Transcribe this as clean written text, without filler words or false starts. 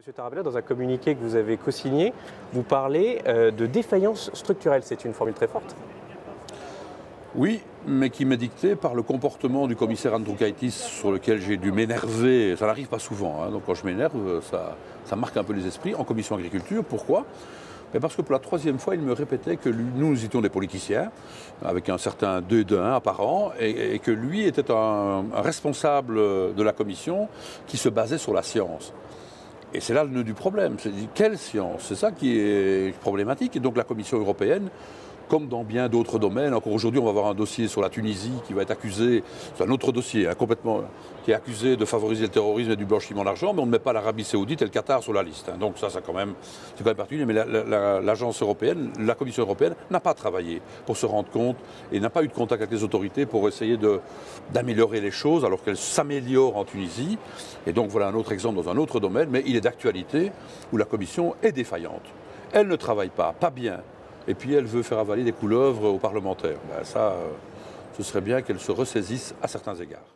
Monsieur Tarabella, dans un communiqué que vous avez co-signé, vous parlez de défaillance structurelle. C'est une formule très forte. Oui, mais qui m'est dictée par le comportement du commissaire Andriukaitis sur lequel j'ai dû m'énerver. Ça n'arrive pas souvent, hein. Donc quand je m'énerve, ça marque un peu les esprits en commission agriculture. Pourquoi? Parce que pour la troisième fois, il me répétait que nous étions des politiciens, avec un certain 2 de 1 apparent, et que lui était un responsable de la commission qui se basait sur la science. Et c'est là le nœud du problème. C'est quelle science? C'est ça qui est problématique. Et donc la Commission européenne, comme dans bien d'autres domaines, encore aujourd'hui on va avoir un dossier sur la Tunisie qui va être accusé, c'est un autre dossier complètement, qui est accusé de favoriser le terrorisme et du blanchiment d'argent, mais on ne met pas l'Arabie Saoudite et le Qatar sur la liste. Donc ça, c'est quand même particulier. Mais l'agence européenne, la Commission européenne n'a pas travaillé pour se rendre compte et n'a pas eu de contact avec les autorités pour essayer d'améliorer les choses alors qu'elles s'améliorent en Tunisie. Et donc voilà un autre exemple dans un autre domaine, mais il est d'actualité où la Commission est défaillante. Elle ne travaille pas bien. Et puis elle veut faire avaler des couleuvres aux parlementaires. Ce serait bien qu'elle se ressaisisse à certains égards.